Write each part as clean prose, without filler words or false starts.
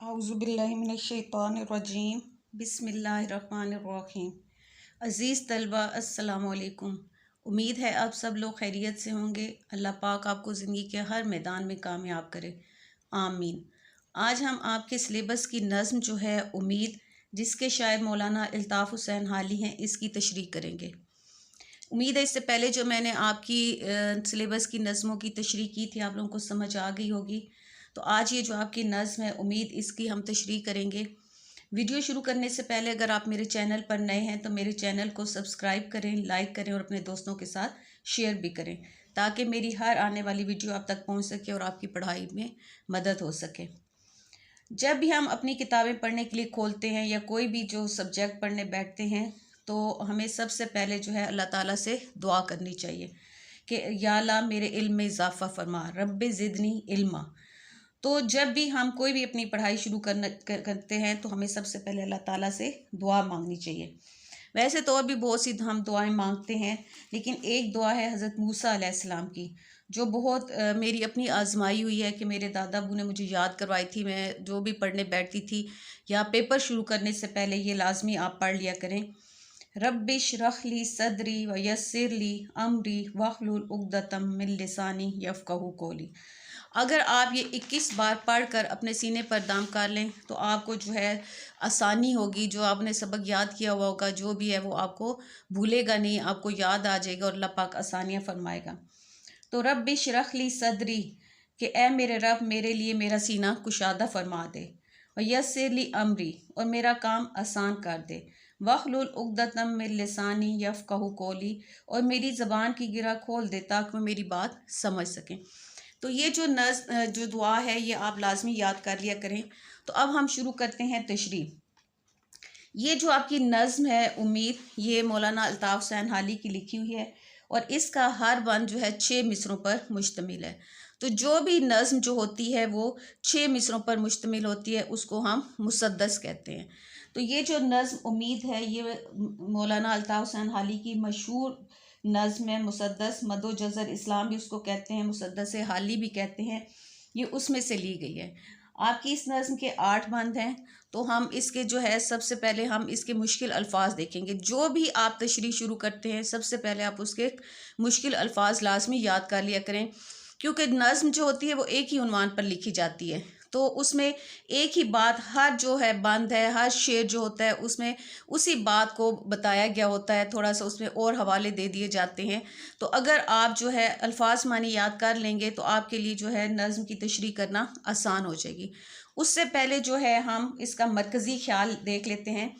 आउज़ुबिल्लाहिमिनश्शैतानिर्रजीम बिस्मिल्लाहिर्रहमानिर्रहीम। अज़ीज़ तलबा अस्सलाम वालेकुम। उम्मीद है आप सब लोग खैरियत से होंगे। अल्लाह पाक आपको ज़िंदगी के हर मैदान में कामयाब करे, आमीन। आज हम आपके सिलेबस की नज़्म जो है उम्मीद, जिसके शायर मौलाना अल्ताफ़ हुसैन हाली हैं, इसकी तशरीह करेंगे। उम्मीद है इससे पहले जो मैंने आपकी सिलेबस की नज़मों की तशरीह की थी आप लोगों को समझ आ गई होगी। तो आज ये जो आपकी नज़्म है उम्मीद, इसकी हम तशरीह करेंगे। वीडियो शुरू करने से पहले अगर आप मेरे चैनल पर नए हैं तो मेरे चैनल को सब्सक्राइब करें, लाइक करें और अपने दोस्तों के साथ शेयर भी करें, ताकि मेरी हर आने वाली वीडियो आप तक पहुंच सके और आपकी पढ़ाई में मदद हो सके। जब भी हम अपनी किताबें पढ़ने के लिए खोलते हैं या कोई भी जो सब्जेक्ट पढ़ने बैठते हैं तो हमें सबसे पहले जो है अल्लाह ताला से दुआ करनी चाहिए कि या अल्लाह मेरे इल्म में इजाफ़ा फरमा, रब्बे ज़िदनी इल्मा। तो जब भी हम कोई भी अपनी पढ़ाई शुरू करते हैं तो हमें सबसे पहले अल्लाह ताला से दुआ मांगनी चाहिए। वैसे तो और भी बहुत सी हम दुआएं मांगते हैं, लेकिन एक दुआ है हज़रत मूसा अलैहिस्सलाम की, जो बहुत मेरी अपनी आजमाई हुई है कि मेरे दादा अबू ने मुझे याद करवाई थी। मैं जो भी पढ़ने बैठती थी या पेपर शुरू करने से पहले ये लाजमी आप पढ़ लिया करें, रब्बिश रखली सदरी व यस्सिरली अमरी वहलुल उक़दतम मिन लिसानी यफ़क़हू कौली। अगर आप ये 21 बार पढ़कर अपने सीने पर दाम कर लें तो आपको जो है आसानी होगी। जो आपने सबक याद किया हुआ होगा, जो भी है वो आपको भूलेगा नहीं, आपको याद आ जाएगा और अल्लाह पाक आसानियाँ फरमाएगा। तो रब्बि इश्रह ली सदरी, कि ए मेरे रब मेरे लिए मेरा सीना कुशादा फरमा दे, और यस्सिर ली अमरी, और मेरा काम आसान कर दे, वहलुल उक़दतम मिन लिसानी यफ़क़हू कौली, और मेरी ज़बान की गिरा खोल दे ताकि मैं मेरी बात समझ सकें। तो ये जो जो दुआ है ये आप लाजमी याद कर लिया करें। तो अब हम शुरू करते हैं तशरीह। ये जो आपकी नज़्म है उम्मीद, ये मौलाना अल्ताफ़ हुसैन हाली की लिखी हुई है और इसका हर बंद जो है 6 मिसरों पर मुश्तमिल है। तो जो भी नज़्म जो होती है वो 6 मिसरों पर मुश्तमिल होती है, उसको हम मुसद्दस कहते हैं। तो ये जो नज़्म उम्मीद है ये मौलाना अल्ताफ़ हुसैन हाली की मशहूर नज़्म है। मुसद्दस मदो जज़र इस्लाम भी उसको कहते हैं, मुसद्दस हाली भी कहते हैं, ये उसमें से ली गई है। आपकी इस नज़्म के 8 बंद हैं। तो हम इसके जो है सबसे पहले हम इसके मुश्किल अल्फाज देखेंगे। जो भी आप तशरीह शुरू करते हैं सबसे पहले आप उसके मुश्किल अल्फाज लाजमी याद कर लिया करें, क्योंकि नज़्म जो होती है वो एक ही उन्वान पर लिखी जाती है। तो उसमें एक ही बात, हर जो है बंद है, हर शेर जो होता है उसमें उसी बात को बताया गया होता है, थोड़ा सा उसमें और हवाले दे दिए जाते हैं। तो अगर आप जो है अल्फाज मानी याद कर लेंगे तो आपके लिए जो है नज़्म की तशरीह करना आसान हो जाएगी। उससे पहले जो है हम इसका मरकज़ी ख्याल देख लेते हैं।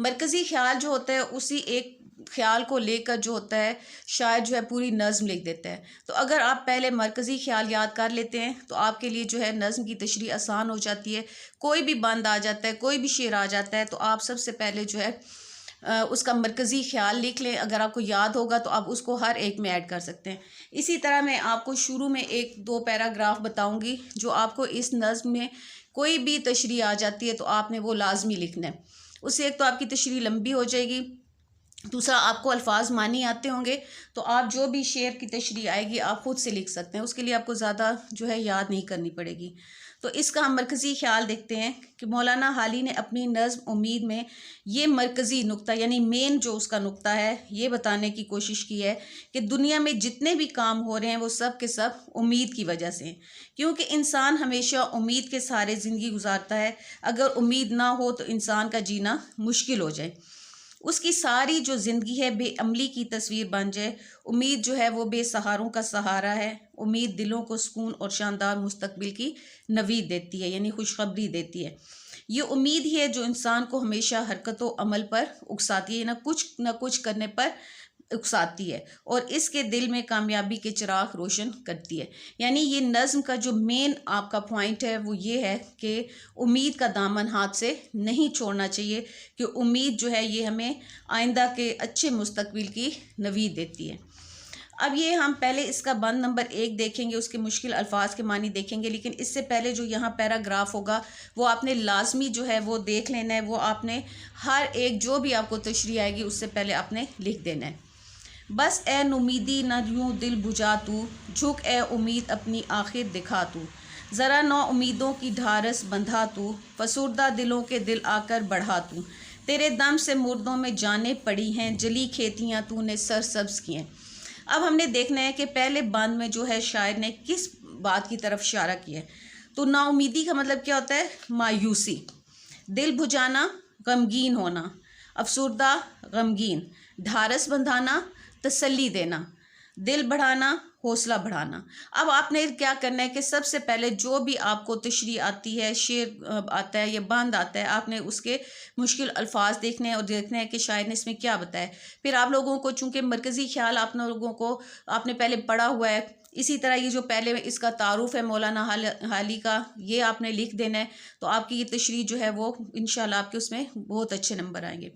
मरकज़ी ख्याल जो होता है उसी एक ख्याल को लेकर जो होता है शायर जो है पूरी नज़्म लिख देता है। तो अगर आप पहले मरकज़ी ख्याल याद कर लेते हैं तो आपके लिए जो है नज़्म की तशरीह आसान हो जाती है। कोई भी बंद आ जाता है, कोई भी शेर आ जाता है, तो आप सबसे पहले जो है उसका मरकज़ी ख्याल लिख लें। अगर आपको याद होगा तो आप उसको हर एक में ऐड कर सकते हैं। इसी तरह मैं आपको शुरू में 1-2 पैराग्राफ बताऊँगी जो आपको इस नज़्म में कोई भी तशरीह आ जाती है तो आपने वो लाजमी लिखना है। उससे एक तो आपकी तशरीह लंबी हो जाएगी, दूसरा आपको अल्फाज मानी आते होंगे, तो आप जो भी शेर की तशरीह आएगी आप खुद से लिख सकते हैं। उसके लिए आपको ज़्यादा जो है याद नहीं करनी पड़ेगी। तो इसका हम मरकज़ी ख्याल देखते हैं कि मौलाना हाली ने अपनी नज़्म उम्मीद में ये मरकज़ी नुक्ता यानी मेन जो उसका नुक्ता है ये बताने की कोशिश की है कि दुनिया में जितने भी काम हो रहे हैं वो सब के सब उम्मीद की वजह से हैं, क्योंकि इंसान हमेशा उम्मीद के सहारे ज़िंदगी गुजारता है। अगर उम्मीद ना हो तो इंसान का जीना मुश्किल हो जाए, उसकी सारी जो ज़िंदगी है बेअमली की तस्वीर बन जाए। उम्मीद जो है वो बेसहारों का सहारा है। उम्मीद दिलों को सुकून और शानदार मुस्तकबिल की नवीद देती है, यानी खुशखबरी देती है। ये उम्मीद ही है जो इंसान को हमेशा हरकत व अमल पर उकसाती है, न कुछ करने पर उकसाती है और इसके दिल में कामयाबी के चिराग रोशन करती है। यानी ये नज़्म का जो मेन आपका पॉइंट है वो ये है कि उम्मीद का दामन हाथ से नहीं छोड़ना चाहिए, कि उम्मीद जो है ये हमें आइंदा के अच्छे मुस्तकबिल की नवीद देती है। अब ये हम पहले इसका बंद नंबर 1 देखेंगे, उसके मुश्किल अल्फाज के मानी देखेंगे, लेकिन इससे पहले जो यहाँ पैराग्राफ होगा वो आपने लाजमी जो है वो देख लेना है। वो आपने हर एक जो भी आपको तशरीह आएगी उससे पहले आपने लिख देना है। बस ए नुमीदी न यूँ दिल बुझा तू, झुक ए उम्मीद अपनी आखिर दिखा तू, ज़रा नौ उम्मीदों की ढारस बंधा तू, फसूरदा दिलों के दिल आकर बढ़ा तू। तेरे दम से मुर्दों में जानें पड़ी हैं, जली खेतियाँ तूने सरसब्ज की हैं। अब हमने देखना है कि पहले बंद में जो है शायर ने किस बात की तरफ इशारा किया है। तो नाउमीदी का मतलब क्या होता है? मायूसी, दिल बुझाना, गमगीन होना, अफसुर्दा, गमगीन, ढारस बंधाना, तसल्ली देना, दिल बढ़ाना, हौसला बढ़ाना। अब आपने क्या करना है कि सबसे पहले जो भी आपको तशरीह आती है, शेर आता है या बंद आता है, आपने उसके मुश्किल अल्फाज देखने हैं और देखना है कि शायर ने इसमें क्या बताया। फिर आप लोगों को, चूँकि मरकज़ी ख्याल आप लोगों को आपने पहले पढ़ा हुआ है, इसी तरह ये जो पहले इसका तारुफ है मौलाना हाली का, ये आपने लिख देना है, तो आपकी ये तशरीह जो है वो इंशाल्लाह आपके उसमें बहुत अच्छे नंबर आएंगे।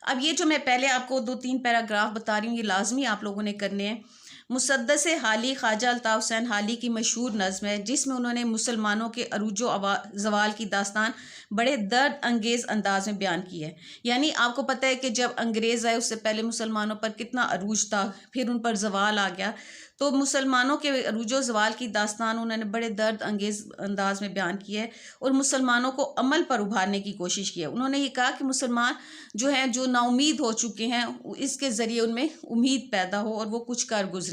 अब ये जो मैं पहले आपको 2-3 पैराग्राफ बता रही हूँ, ये लाजमी आप लोगों ने करने हैं। मुसद्दस हाली ख्वाजा अल्ताफ़ हुसैन हाली की मशहूर नज़्म है, जिसमें उन्होंने मुसलमानों के अरूजो ज़वाल की दास्तान बड़े दर्द अंगेज़ अंदाज में बयान की है। यानी आपको पता है कि जब अंग्रेज़ आए उससे पहले मुसलमानों पर कितना अरूज था, फिर उन पर ज़वाल आ गया, तो मुसलमानों के अरूजो ज़वाल की दास्तान उन्होंने बड़े दर्द अंगेज़ अंदाज में बयान की है और मुसलमानों को अमल पर उभारने की कोशिश की है। उन्होंने ये कहा कि मुसलमान जो हैं, जो नाउमीद हो चुके हैं, इसके ज़रिए उनमें उम्मीद पैदा हो और वो कुछ कर गुजरें।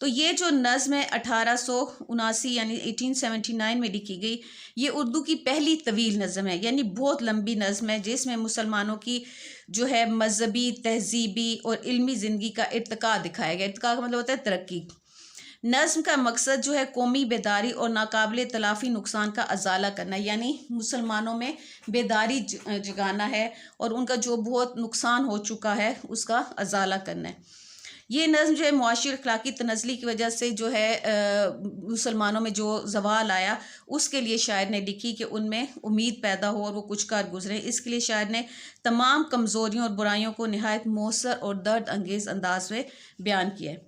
तो ये जो नज़्म है 1879 यानी 1879 में लिखी गई, ये उर्दू की पहली तवील नज़्म है, यानी बहुत लंबी नज़्म है, जिसमें मुसलमानों की जो है मजहबी, तहजीबी और इल्मी ज़िंदगी का इर्तिका दिखाया गया। इर्तिका का मतलब होता है तरक्की। नज़्म का मकसद जो है कौमी बेदारी और नाकाबिल तलाफ़ी नुकसान का अजाला करना, यानी मुसलमानों में बेदारी जगाना है और उनका जो बहुत नुकसान हो चुका है उसका अजाला करना है। ये नज़्म जो है मुआशी अखलाकी तनज़ली की वजह से जो है मुसलमानों में जो ज़वाल आया, उसके लिए शायर ने लिखी कि उनमें उम्मीद पैदा हो और वो कुछ कर गुजरें। इसके लिए शायर ने तमाम कमज़ोरियों और बुराइयों को नहायत मौसर और दर्द अंगेज़ अंदाज में बयान किया है।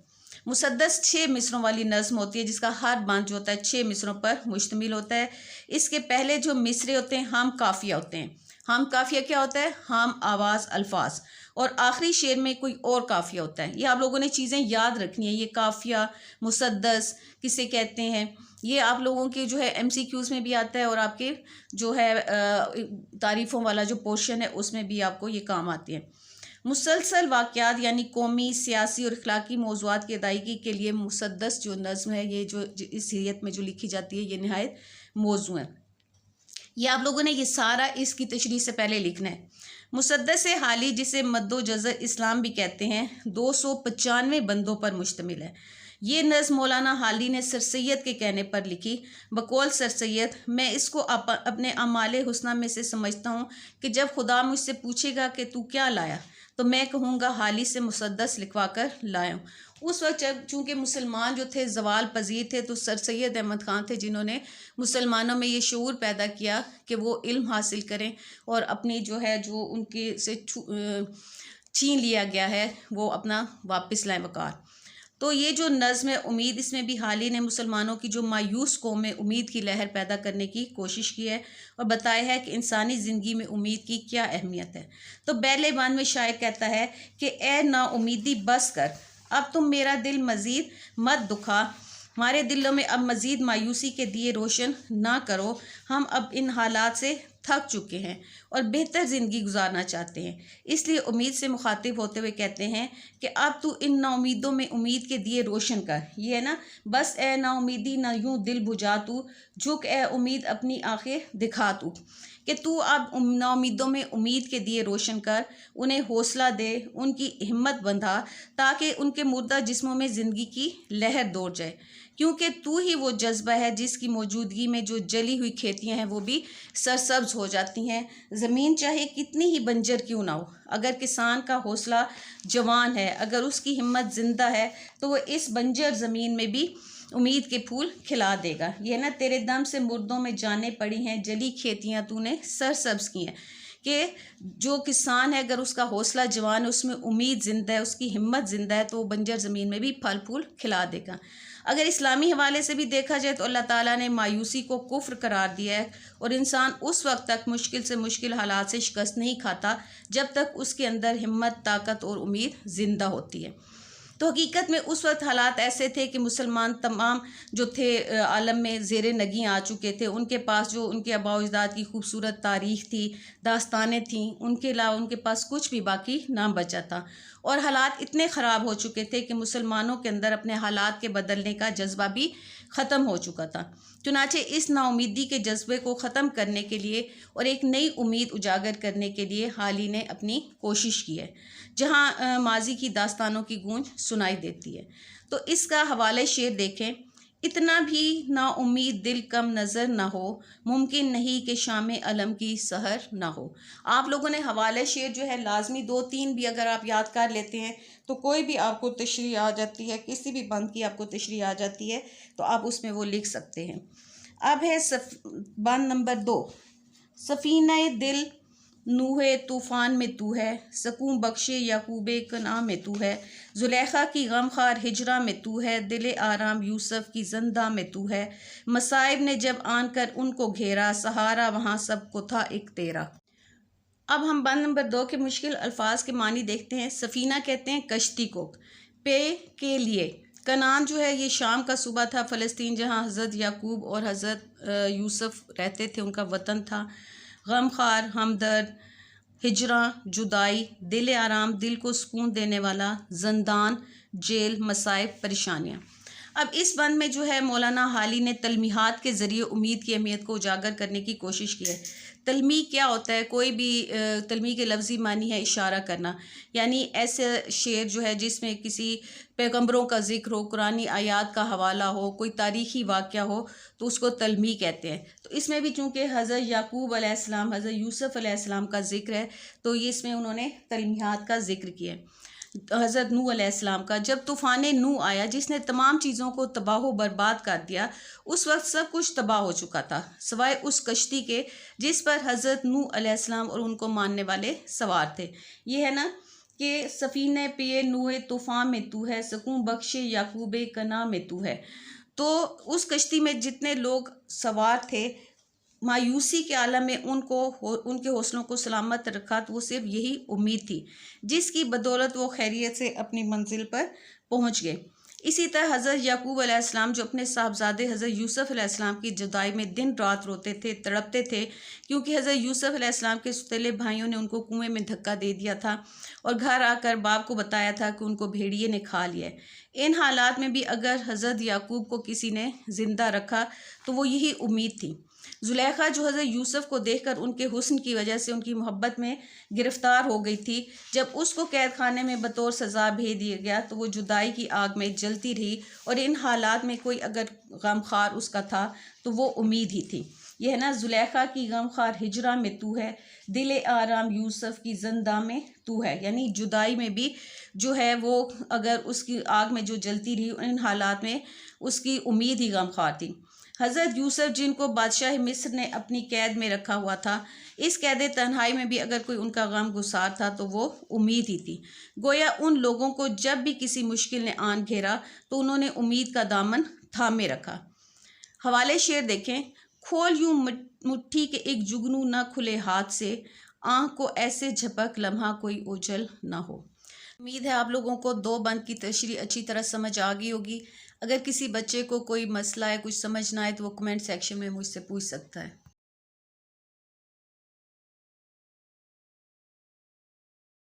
मुसद्दस 6 मिसरों वाली नज़्म होती है, जिसका हर बंद जो होता है 6 मिसरों पर मुश्तमिल होता है। इसके पहले जो मिसरे होते हैं हम काफ़िया होते हैं। हम काफ़िया क्या होता है? हम आवाज़ अल्फाज। और आखिरी शेर में कोई और काफ़िया होता है। ये आप लोगों ने चीज़ें याद रखनी है। ये काफ़िया, मुसद्दस किसे कहते हैं, ये आप लोगों के जो है MCQs में भी आता है और आपके जो है तारीफ़ों वाला जो पोर्शन है उसमें भी आपको ये काम आती है। मुसलसल वाक़यात यानी कौमी, सियासी और अखलाकी मौज़ूआत की अदायगी के लिए मुसद्दस जो नज़्म है, ये जो इस सीरियत में जो लिखी जाती है, ये नहायत मौज़ू है। ये आप लोगों ने ये सारा इसकी तशरीह से पहले लिखना है। मुसद्दस हाली, जिसे मद्दो जज़र इस्लाम भी कहते हैं, 295 बंदों पर मुश्तमिल है। ये नज़्म मौलाना हाली ने सर सैयद के कहने पर लिखी। बकौल सर सैयद, मैं इसको अपने अमाले हुस्ना में से समझता हूँ कि जब खुदा मुझसे पूछेगा कि तू क्या लाया, तो मैं कहूँगा हाली से मुसद्दस लिखवा कर लाया हूँ। उस वक्त जब चूँकि मुसलमान जो थे ज़वाल पजीर थे, तो सर सैयद अहमद ख़ान थे जिन्होंने मुसलमानों में ये शऊर पैदा किया कि वो इल्म हासिल करें और अपनी जो है जो उनके से छीन लिया गया है वो अपना वापस लाएं वक़ार। तो ये जो नज़्म है उम्मीद, इसमें भी हाली ने मुसलमानों की जो मायूस कौम में उम्मीद की लहर पैदा करने की कोशिश की है और बताया है कि इंसानी ज़िंदगी में उम्मीद की क्या अहमियत है। तो पहले बान में शायर कहता है कि ए ना उम्मीदी बस कर, अब तुम मेरा दिल मज़ीद मत दुखा, हमारे दिलों में अब मज़ीद मायूसी के दिए रोशन ना करो, हम अब इन हालात से थक चुके हैं और बेहतर ज़िंदगी गुजारना चाहते हैं। इसलिए उम्मीद से मुखातिब होते हुए कहते हैं कि अब तू इन नाउमीदों में उम्मीद के दिए रोशन कर। ये है ना, बस ए नाउमीदी ना यूं दिल बुझा तू, झुक ए उम्मीद अपनी आंखें दिखा तू, कि तू अब नाउमीदों में उम्मीद के दिए रोशन कर, उन्हें हौसला दे, उनकी हिम्मत बंधा, ताकि उनके मुर्दा जिस्मों में ज़िंदगी की लहर दौड़ जाए, क्योंकि तू ही वो जज्बा है जिसकी मौजूदगी में जो जली हुई खेतियां हैं वो भी सरसब्ज हो जाती हैं। ज़मीन चाहे कितनी ही बंजर क्यों ना हो, अगर किसान का हौसला जवान है, अगर उसकी हिम्मत ज़िंदा है, तो वो इस बंजर ज़मीन में भी उम्मीद के फूल खिला देगा। ये ना, तेरे दम से मुर्दों में जाने पड़ी हैं, जली खेतियां तूने सरसब्ज की हैं, कि जो किसान है अगर उसका हौसला जवान है, उसमें उम्मीद ज़िंदा है, उसकी हिम्मत ज़िंदा है, तो वो बंजर ज़मीन में भी फल फूल खिला देगा। अगर इस्लामी हवाले से भी देखा जाए तो अल्लाह ताला ने मायूसी को कुफ्र करार दिया है और इंसान उस वक्त तक मुश्किल से मुश्किल हालात से शिकस्त नहीं खाता जब तक उसके अंदर हिम्मत, ताकत और उम्मीद ज़िंदा होती है। तो हकीकत में उस वक्त हालात ऐसे थे कि मुसलमान तमाम जो थे आलम में ज़ेर नगी आ चुके थे। उनके पास जो उनके आबा अजदाद की खूबसूरत तारीख़ थी, दास्तानें थीं, उनके अलावा उनके पास कुछ भी बाकी ना बचा था। और हालात इतने ख़राब हो चुके थे कि मुसलमानों के अंदर अपने हालात के बदलने का जज्बा भी ख़त्म हो चुका था। चुनाचे इस नाउमीदी के जज्बे को ख़त्म करने के लिए और एक नई उम्मीद उजागर करने के लिए हाल ही ने अपनी कोशिश की है, जहाँ माजी की दास्तानों की गूंज सुनाई देती है। तो इसका हवाले शेर देखें। इतना भी नाउम्मीद दिल कम नज़र न हो, मुमकिन नहीं कि शाम अलम की सहर ना हो। आप लोगों ने हवाले शेर जो है लाजमी 2-3 भी अगर आप याद कर लेते हैं तो कोई भी आपको तशरीह आ जाती है, किसी भी बंद की आपको तशरीह आ जाती है तो आप उसमें वो लिख सकते हैं। अब है बंद नंबर 2। सफ़ीना दिल नूहे तूफ़ान में तू है, सकून बख्शे याकूबे कना में तू है, जुलेखा की गमखार हिजरा में तू है, दिले आराम यूसुफ की ज़ंदा में तू है, मसाइब ने जब आन कर उनको घेरा, सहारा वहाँ सबको था एक तेरा। अब हम बंद नंबर 2 के मुश्किल अल्फाज के मानी देखते हैं। सफ़ीना कहते हैं कश्ती को, पे के लिए। कनान जो है ये शाम का सूबा था, फ़लस्तीन जहाँ हज़रत याकूब और हज़रत यूसुफ रहते थे, उनका वतन था। गमखार, हमदर्द, हिजरा जुदाई, दिल आराम दिल को सुकून देने वाला, ज़ंदान जेल, मसाइब परेशानियाँ। अब इस बंद में जो है मौलाना हाली ने तलमीहात के ज़रिए उम्मीद की अहमियत को उजागर करने की कोशिश की है। तलमी क्या होता है? कोई भी तलमी के लफ्ज़ी मानी है इशारा करना, यानी ऐसे शेर जो है जिसमें किसी पैगंबरों का ज़िक्र हो, कुरानी आयात का हवाला हो, कोई तारीख़ी वाक़या हो, तो उसको तलमी कहते हैं। तो इसमें भी चूँकि हज़रत याकूब अलैहिस्सलाम, हज़रत यूसुफ अलैहिस्सलाम का ज़िक्र है तो ये इसमें उन्होंने तलमीहात का ज़िक्र किया है। हज़रत नूह अलैहिस्सलाम का, जब तूफ़ान नूह आया जिसने तमाम चीज़ों को तबाह व बर्बाद कर दिया, उस वक्त सब कुछ तबाह हो चुका था सिवाय उस कश्ती के जिस पर हज़रत नूह अलैहिस्सलाम और उनको मानने वाले सवार थे। ये है ना कि सफ़ीने पिए नूहे तूफ़ान में तू है, सकून बख्शे याकूबे कना में तू है। तो उस कश्ती में जितने लोग सवार थे, मायूसी के आलम में उनके हौसलों को सलामत रखा, तो वो सिर्फ यही उम्मीद थी जिसकी बदौलत वो खैरियत से अपनी मंजिल पर पहुंच गए। इसी तरह हज़रत याकूब अलैहिस्सलाम जो अपने साहबजादे हज़रत यूसुफ अलैहिस्सलाम की जुदाई में दिन रात रोते थे, तड़पते थे, क्योंकि हज़रत यूसुफ अलैहिस्सलाम के सौतेले भाइयों ने उनको कुएं में धक्का दे दिया था और घर आकर बाप को बताया था कि उनको भेड़िए ने खा लिया है। इन हालात में भी अगर हज़रत याकूब को किसी ने ज़िंदा रखा तो वो यही उम्मीद थी। जुलेखा जो हज़रत यूसुफ को देखकर उनके हुस्न की वजह से उनकी मोहब्बत में गिरफ़्तार हो गई थी, जब उसको कैद खाने में बतौर सज़ा भेज दिया गया तो वो जुदाई की आग में जलती रही और इन हालात में कोई अगर गमखार उसका था तो वो उम्मीद ही थी। यह है ना, जुलेखा की गमखार हिजरा में तू है, दिल आराम यूसुफ की ज़ंदा में तू है, यानी जुदाई में भी जो है वो अगर उसकी आग में जो जलती रही, इन हालात में उसकी उम्मीद ही गमखार थी। हज़रत यूसुफ जिनको बादशाह मिस्र ने अपनी कैद में रखा हुआ था, इस कैद तन्हाई में भी अगर कोई उनका गम गुसार था तो वो उम्मीद ही थी। गोया उन लोगों को जब भी किसी मुश्किल ने आन घेरा तो उन्होंने उम्मीद का दामन थामे रखा। हवाले शेर देखें। खोल यूं मुट्ठी के एक जुगनू न खुले हाथ से, आँख को ऐसे झपक लम्हा कोई ओझल ना हो। उम्मीद है आप लोगों को 2 बंद की तशरीह अच्छी तरह समझ आ गई होगी। अगर किसी बच्चे को कोई मसला है, कुछ समझ ना आए तो वो कमेंट सेक्शन में मुझसे पूछ सकता है।